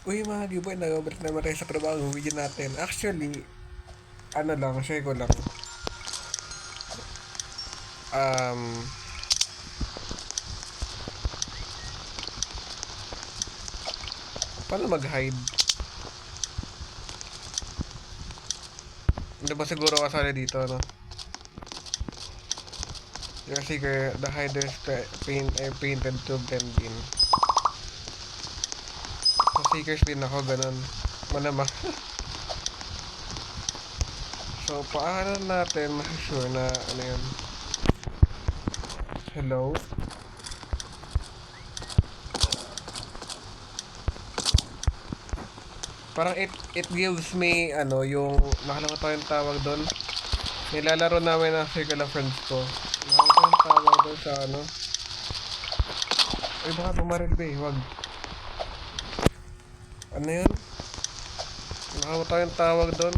Uy mga giboy, nagabalik naman tayo sa trabaho. Video natin. Actually, ano lang, share ko lang. Um, Paano mag-hide? Hindi ba siguro kasali dito, no? Your figure, the hider is painted to blend in. Sa seekers din ako, ganun. Malamang. So, paano natin masasure na, ano yun? Hello? Parang it gives me, ano, yung, nakalimutan ko yung tawag doon. Nilalaro namin ng circle of friends ko. Nakalimutan yung tawag doon sa, ano. Ay, baka bumaril ba eh, wag. Ano yun? Nakalimutan yung tawag doon.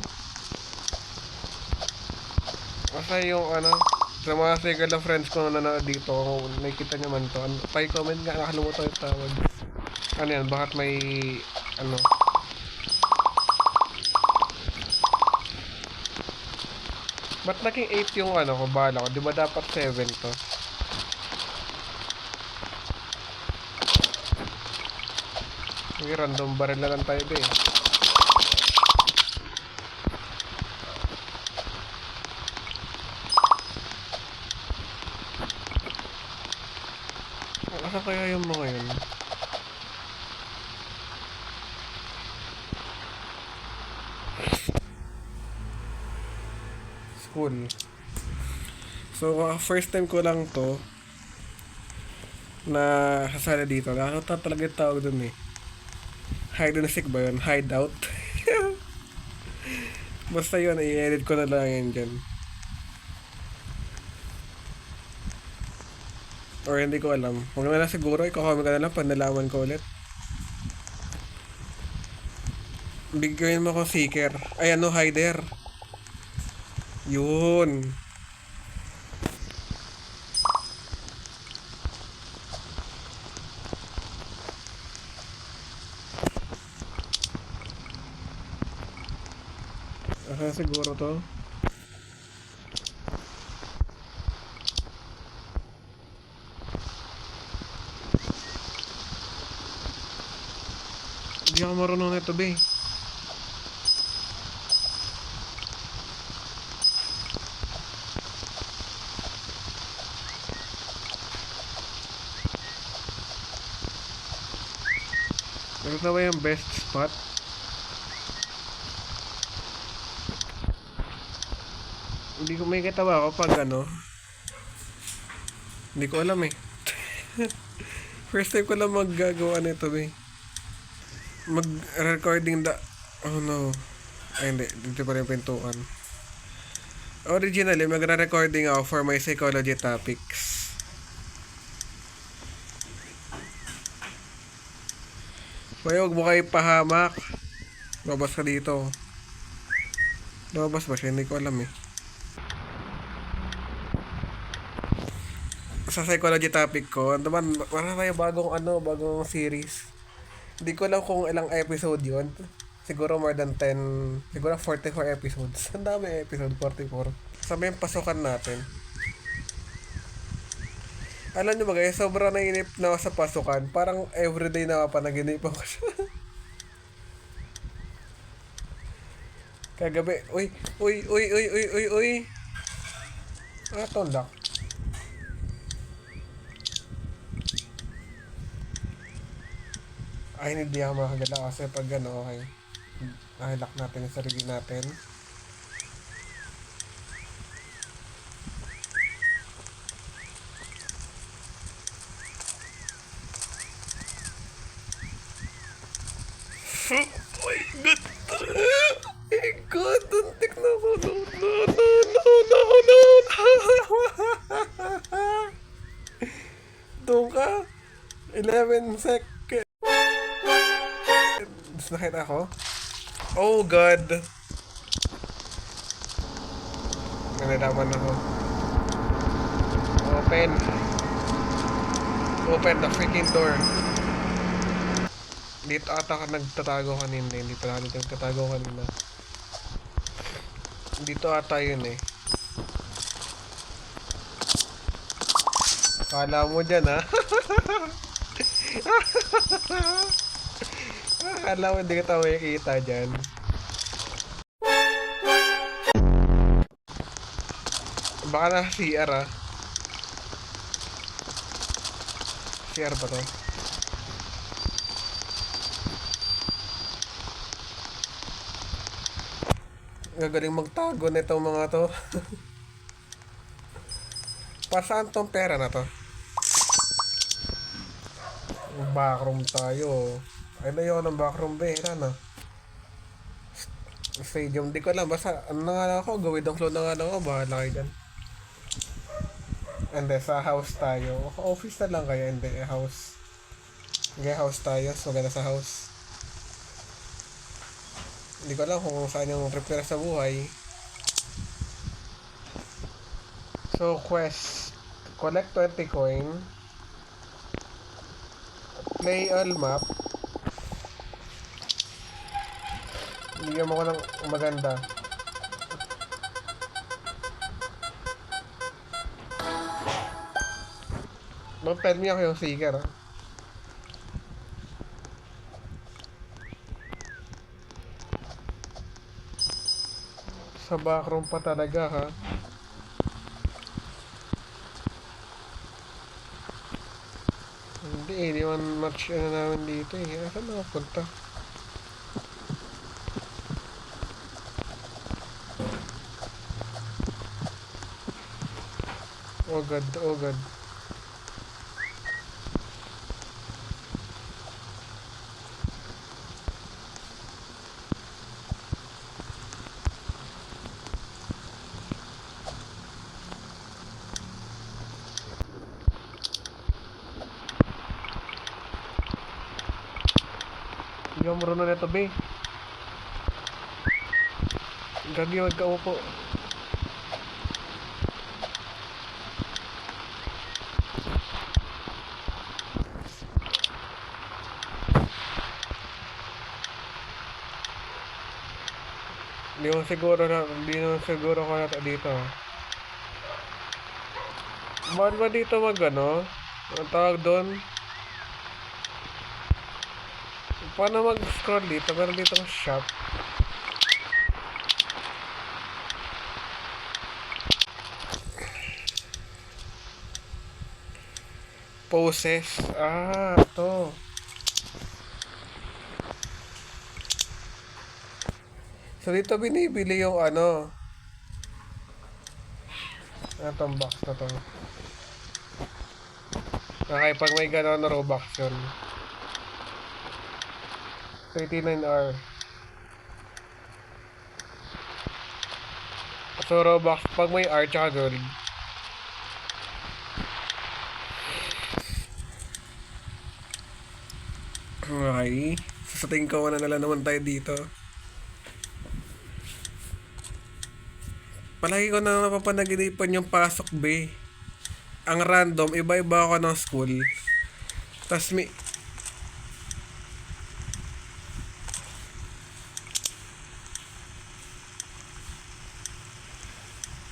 Basta yung, ano, sa mga circle of friends ko na nanonood dito, kung nakikita nyo man to, pa-comment nga, nakalimutan yung tawag. Ano yan, bakit may, ano, ba't naging 8 yung ano ko, bala ko? Di ba dapat 7 to? Sige, random barrel na lang tayo ba eh. Asa kaya yung mga yun? School. So, first time ko lang to na sasali dito. Nakakita talaga yung tawag dun eh. Hide and seek ba yun? Hideout? Basta yun, i-edit ko na lang yan dyan. Or hindi ko alam. Huwag na lang siguro, ikakomment ka na lang pag nalaman ko ulit. Bigyan mo ko seeker. Ay ano, hider. Yun. Asa siguro to? Hindi ako marunong nito, be. Ano na ba yung best spot? Hindi ko may katawa ako pag ano. Hindi ko alam eh. First time ko lang maggagawa nito, be. Mag-recording da... Oh no. Ay hindi, dito pa rin yung pintuan. Originally, magre-recording ako for my psychology topics. Kaya huwag mo kayo pahamak. Lumabas ka dito. Lumabas ba siya? Hindi ko alam eh. Sa psychology topic ko, naman, wala tayo bagong series. Hindi ko alam kung ilang episode yun. Siguro more than 10, siguro 44 episodes. Ang dami episode, 44. Sabi yung pasukan natin. Alam nyo ba guys, sobrang nainip na ako sa pasukan. Parang everyday na panaginip ako siya. Kagabi, uy. Ah, tondak. Ay, hindi ako makagala kasi pag ano, okay. Nahilak natin yung sarili natin. Oh my god! Oh my god! Tuntik na ako! No! Doon ka! 11 seconds! Nakita ako? Oh god! Nalalaman ako. Open the freaking door. Dito ata ka nagtatago kanina. Hindi pala dito nagtatago kanina. Dito ata yun eh. Kala mo dyan ha? Kala mo hindi ka tayo makikita dyan. Baka na CR ah. CR ba to? Gagaling magtago na itong mga to. Para saan tong pera na to? Backroom tayo. Ay na yun ang backroom ba? Ano? Stadium. Di ko alam. Basta ano na nga lang ako. Gawin ang flow na nga lang ako. Bahala kayo dyan. And then sa house tayo. Office na lang kaya. Hindi. House. Okay, house tayo. So ganda sa house. Hindi ko alam kung saan yung prepare sa buhay. So quest. Collect 20 coin. Play all map. Bigyan mo ko ng maganda. Don't tell me ako yung seeker ha. Sa backroom pa talaga ha. Hindi man match ano namin dito eh. Saan nakapunta? Oh god, oh god. Hindi ako marunong nito, be. Gagi, huwag ka upo. Hindi naman siguro ko na dito. Bakit ba dito ano? Ang tawag doon? Paano mag-scroll dito? Meron dito ang shop. Poses. Ah, ito. So dito binibili yung ano. Itong box na to. Okay, pag may gano'n na Robux yun. 39R. So Robux, pag may R tsaka gold. Okay. So, sa tingin ko na naman tayo dito. Palagi ko na napapanaginipan yung pasok be. Ang random, iba-iba ako ng school. Tas may...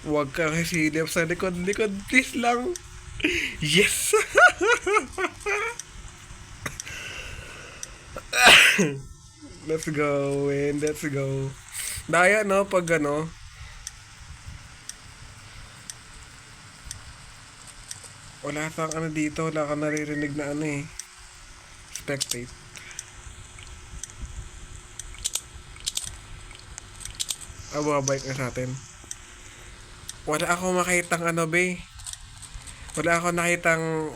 Huwag kang hisilip sa likod, please lang. Yes! Let's go, and let's go. Daya, no, pag ano, wala kang ano dito, wala kang naririnig na ano eh. Spectate. Bike na sa atin. Wala akong makitang ano be. Wala akong nakitang,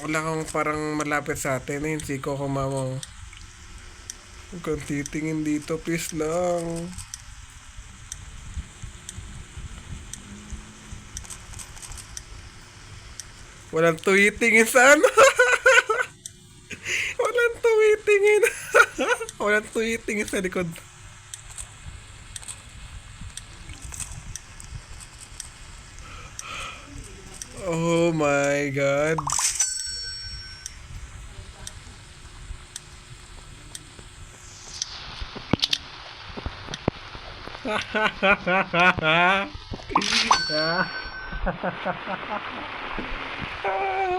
wala akong parang malapit sa atin eh. Si Coco Mamo. Huwag kang titingin dito, please lang. Walang tumitingin sa ano. Walang tumitingin. Walang tumitingin sa likod. Oh my god. Oh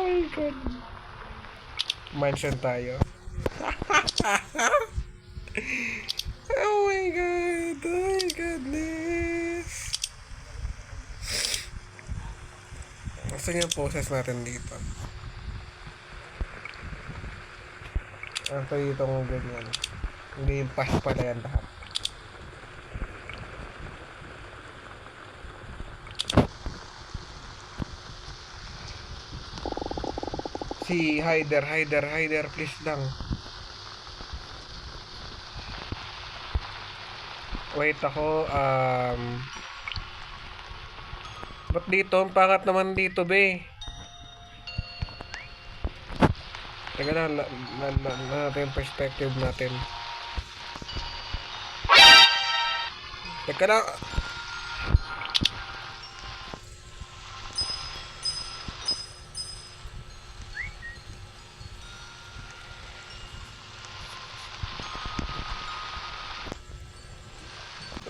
my God. Mansion tayo. Oh my God. Oh my goodness. Gusto yung poses natin dito. Ano dito kung ganyan. Hindi yung pass pala yan lahat. Si Hyder, please lang. Wait ako, ba't dito? Ang pangat naman dito, be. Teka lang, natin yung perspective natin. Teka lang.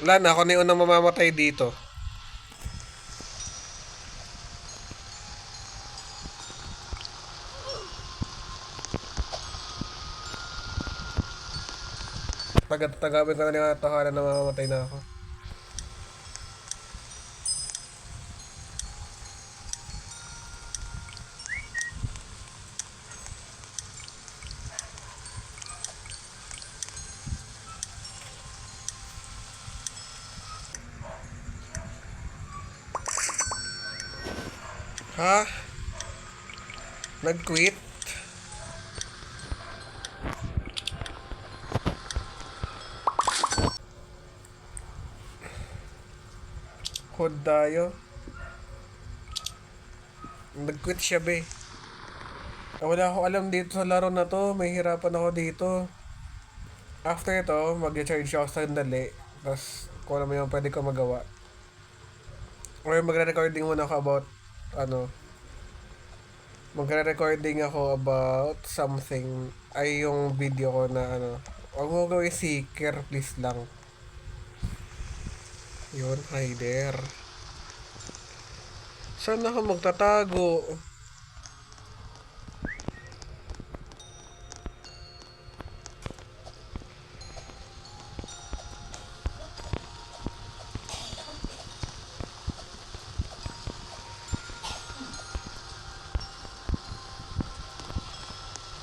Lan, ako na yung unang mamamatay dito. Tagapin ko na yung tahanan na mamamatay na ako. Ha? Nag-quit? Code tayo. Nag-quit siya, be. Wala akong alam dito sa laro na to. May hirapan ako dito. After ito, mag-charge ako sa sandali. Tapos, kung ano mo yung pwede ko magawa. Or magre-recording muna ako about, magre-recording ako about something. Ay, yung video ko na, huwag mo gawin seeker, please lang. Yun, hi there. Saan ako magtatago?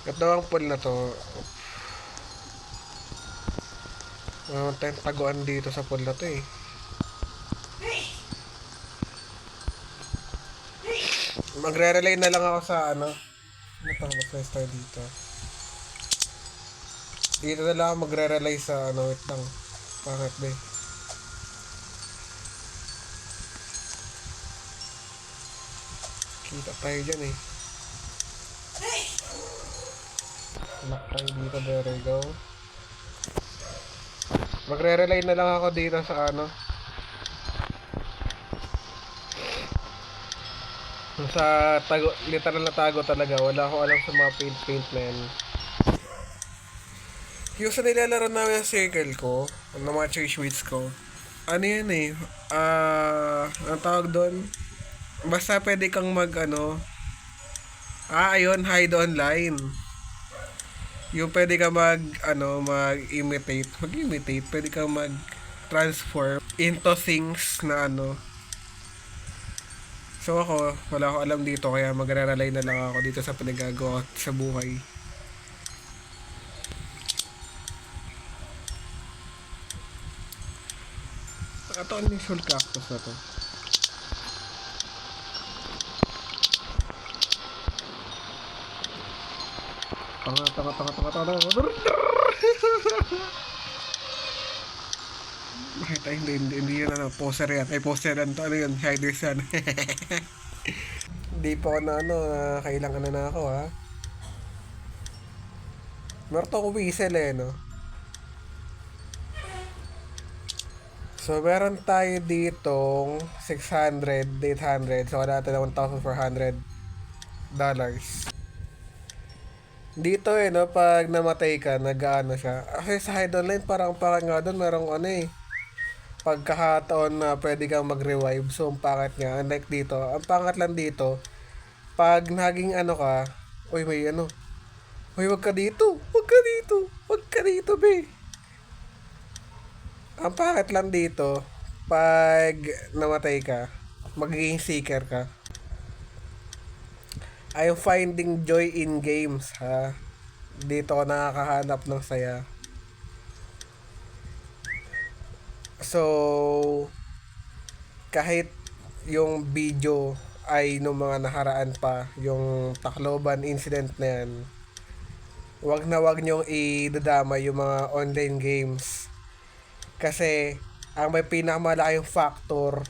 Ito ang pool na to. Tayong taguan dito sa pool na to eh. Magre-relay na lang ako sa ano pang mas star dito. Dito na lang ako magre-relay sa wait lang. Pangit ba eh. Kita tayo dyan eh. Lock tayo dito, there we go. Magre-relay na lang ako dito sa sa tago, literal na tago talaga. Wala akong alam sa mga paint na yan. Yung sa nilalaro namin yung circle ko, ng mga church weeds ko, ano yan eh, ang tawag doon, basta pwede kang ayun, hide online. Yung pwede ka mag-imitate, pwede kang mag-transform into things na So ako, wala akong alam dito kaya magre-rely na lang ako dito sa pinagagawa sa buhay. Ito ano yung soul cactus na to? Tanga. Bakit ay hindi yun poster yan. Ay poster yan to, yun, hiders yan. Hindi pa ako na kailangan na ako ha. Meron ako whistle no. So meron tayo ditong 600, 800, so wala natin na $1,400. Dito no, pag namatay ka, nag-ano siya. Kasi sa Hide Online, parang nga doon, merong pagkakataon na pwede kang mag-revive. So, ang pangit nga. Unlike dito, ang pangat lang dito, pag naging ano ka, uy, may ano, uy, wag ka dito, wag ka dito, wag ka dito, be. Ang pangit lang dito, pag namatay ka, magiging seeker ka. I'm finding joy in games, ha. Dito ako nakakahanap ng saya. So, kahit yung video ay nung mga nakaraan pa, yung Tacloban incident na yan, wag niyong idadama yung mga online games. Kasi, ang may pinakamalaking factor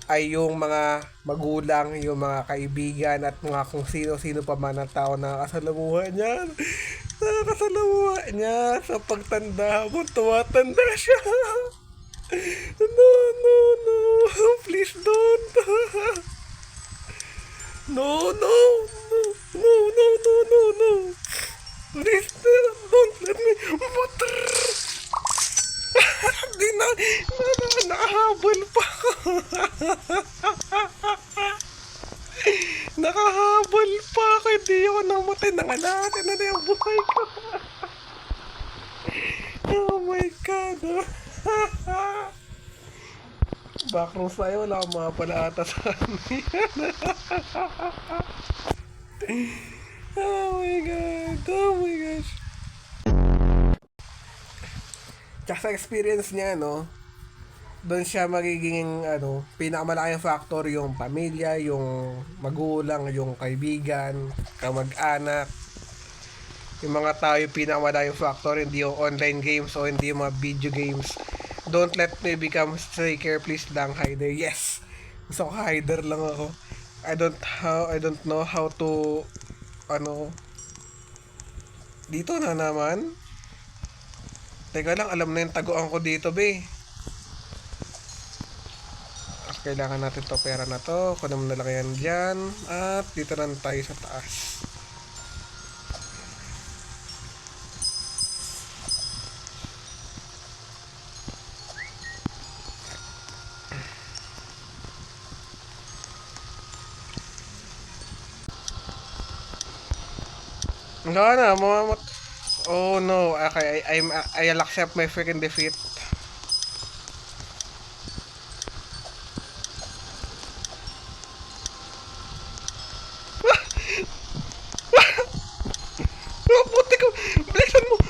ay yung mga magulang, yung mga kaibigan at mga kung sino-sino pa man ang tao na nakasalamuha niya. Nakasalamuha niya sa pagtanda habang tumatanda siya. No, no, no. Please don't. No, no, no, no, no, no, no, no. Please don't let me. Di na, nakahabol pa. Nakahabol pa ako. Hindi ako namatay. Nangalate na na yung buhay ko. Oh my God. Backroom tayo. Wala akong mga palaata sa amin. Oh my God. Oh my gosh. Tsaka sa experience niya, no, doon siya magiging, ano, pinakamalaking factor yung pamilya, yung magulang, yung kaibigan, kamag-anak. Yung mga tao yung pinakamalaking factor, hindi yung online games o hindi yung mga video games. Don't let me become striker, please lang, hider. Yes! Gusto ko hider lang ako. I don't know how to, ano, dito na naman. Teka lang, alam na yung taguan ko dito, be. Kailangan natin to pera na to. Kunin mo na lang yan dyan. At dito na tayo sa taas. Wala na, mamamat. Oh no, okay, I'll accept my freaking defeat. Oh, puti ko! Bilisan mo!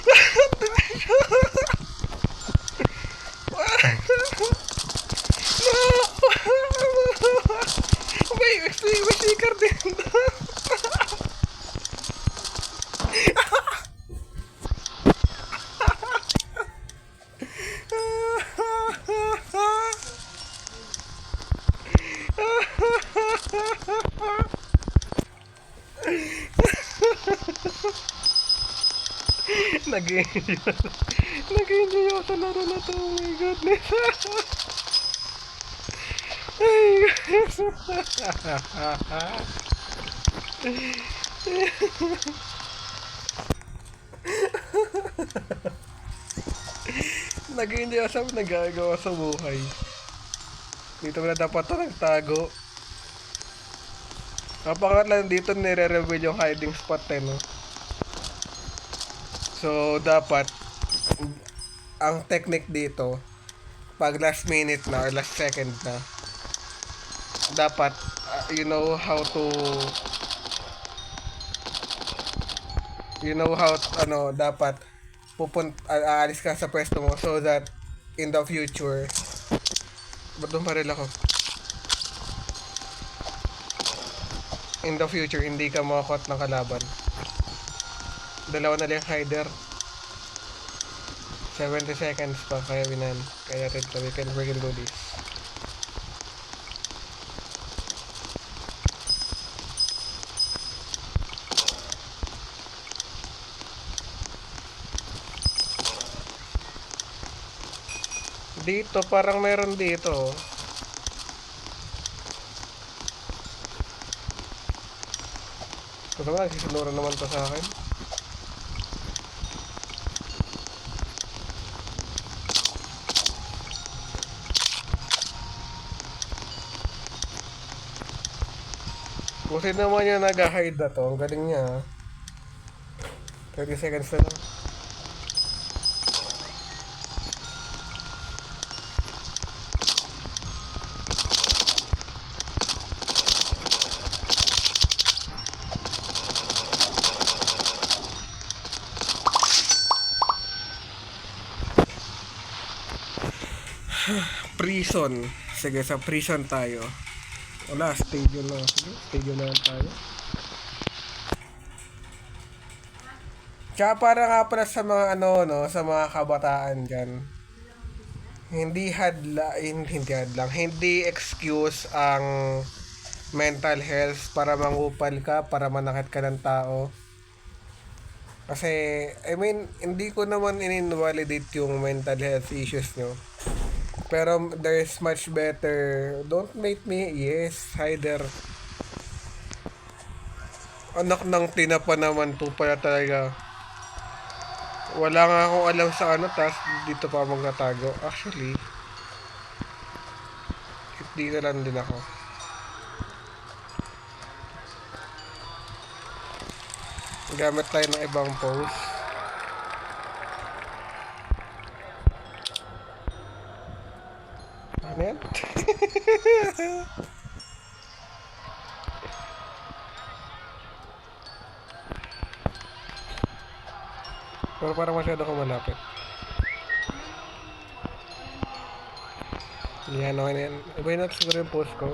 May sticker din. Nag-enjoy ako sa laro na to. Oh my goodness. Ay, guys. Nag-enjoy ako sa nagagawa sa buhay. Dito mo na dapat ito nagtago. Kapakat lang dito nire-reveal yung hiding spot no? So, dapat ang technique dito pag last minute na or last second na dapat you know how dapat aalis ka sa pwesto mo so that in the future ba't bumaril ako in the future hindi ka makakot ng kalaban. Dalawa na lang hider. 70 seconds pa kaya winan. Kaya we can freaking do this. Dito parang meron dito. Ito nga, sisinura naman to sa akin. Kung sino naman yung nag-hide na to, ang galing niya. 30 seconds na lang. Prison. Sige, sa prison tayo. Wala, stadium na. Sige, stadium na lang tayo. Tsaka para nga pala sa mga ano, no, sa mga kabataan dyan. Hindi excuse ang mental health para mangupal ka, para manakit ka ng tao. Kasi, I mean, hindi ko naman in-invalidate yung mental health issues nyo. Pero there's much better. Don't make me, yes, Hider. Anak ng tinapa naman to pala talaga. Wala nga akong alam sa ano, tas dito pa magtatago. Actually, dito lang din ako. Gamit tayo ng ibang pose. Ano yan? Pero parang masyado ko malapit. Yan, okay na yan. Ibahin natin siguro yung post ko.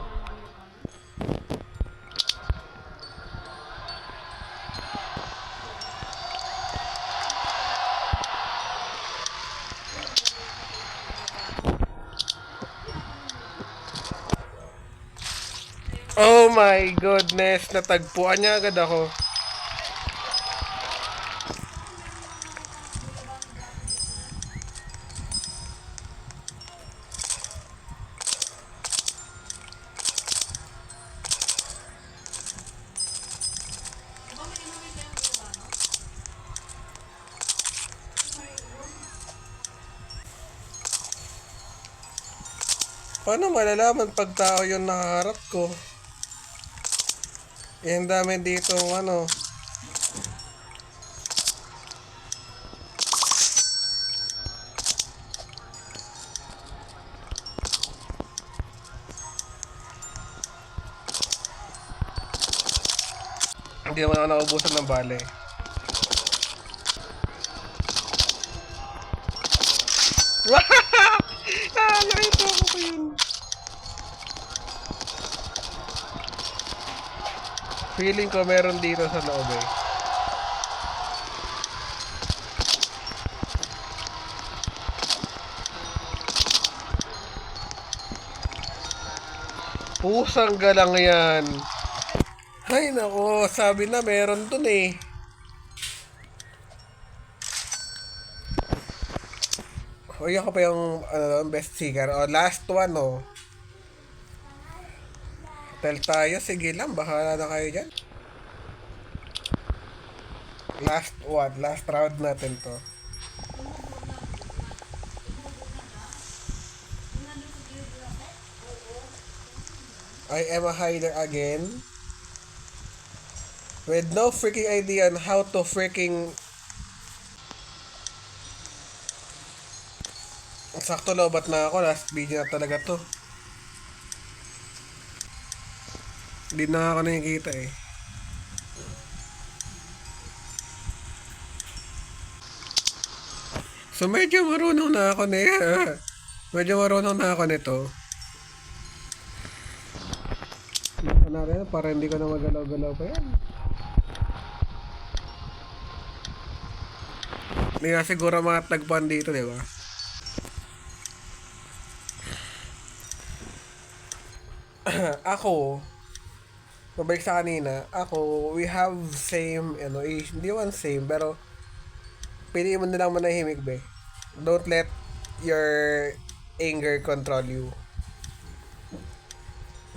Oh my goodness, natagpuan niya agad ako. Paano malalaman pag tao yung nakaharap ko? Yung dami dito, ano. Hindi naman ako naubusan ng bale. Nakita ko pa yun. Feeling ko meron dito sa loob eh. Pusang galang yan. Ay nako, sabi na meron dun eh. O yan ko pa yung best seeker. O last one o. Tell tayo, sige lang, bahala na kayo dyan. Last one, last round natin to. I am a hider again. With no freaking idea on how to freaking... Sakto lobat na ako, last video na talaga to. Hindi na ako nakikita eh. So medyo marunong na ako medyo marunong na ako nito. Natin para hindi ko na magalaw-galaw pa yan. Hindi na siguro matagpuan dito, di ba? Ako, mabalik sa kanina, ako, we have same, ano, hindi man same, pero piliin mo na lang manahimik, be. Don't let your anger control you.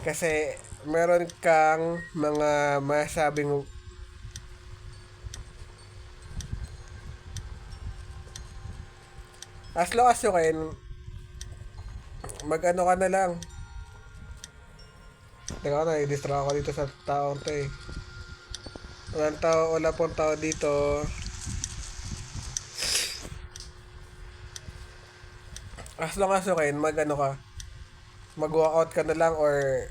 Kasi, meron kang mga masabing as long as you can, mag-ano ka na lang. Teka na, i-distract ako dito sa taong to eh. Wala pong tao dito. As long as okay, mag-ano ka, mag-walkout ka na lang or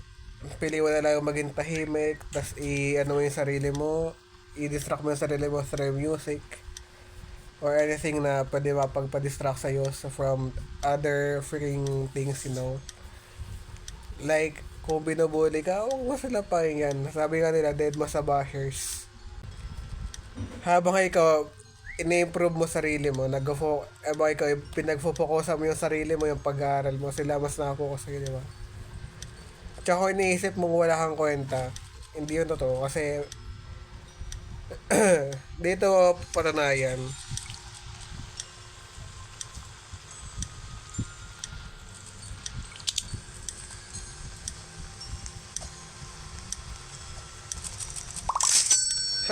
pili mo na lang maging tahimik, tas i-ano mo yung sarili mo, i-distract mo yung sarili mo through music or anything na pwede mapagpa-distract sa'yo from other freaking things, you know. Like, kung binubuli ka, huwag mo sila pakinggan. Sabi nga nila, dead mo sa bashers. Habang ikaw, ini-improve mo sarili mo, habang ikaw, pinag-focusan mo yung sarili mo, yung pag-aaral mo, sila mas nakapokus sa'yo, di ba? Tsaka kung iniisip mong wala kang kwenta, hindi yun totoo. Kasi, dito patanayan.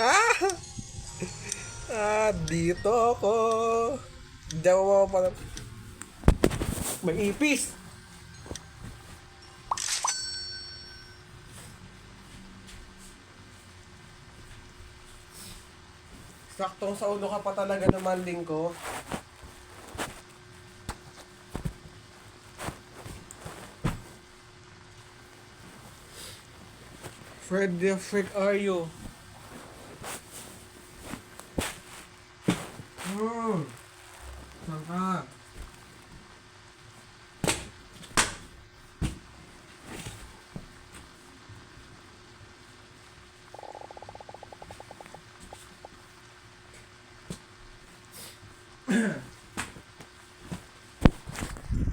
Ha? Dito ako. Diyan mo pa. May ipis. Saktong sa ulo ka pa talaga naman din ko. Fred, the frick are you? Saan ka?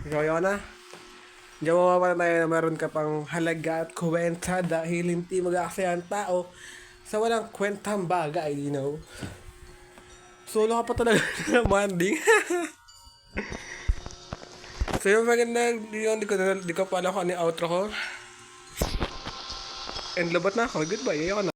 Ikaw yun na? Diyan mo mawala tayo na meron ka pang halaga at kwenta dahil hindi mag-aaksaya ang tao sa walang kwentang bagay, you know? Solo ka pa talaga naman, ding. So yung maganda, di ko pa alam kung ano yung outro ko. And labot na ako. Goodbye. Ayoko na.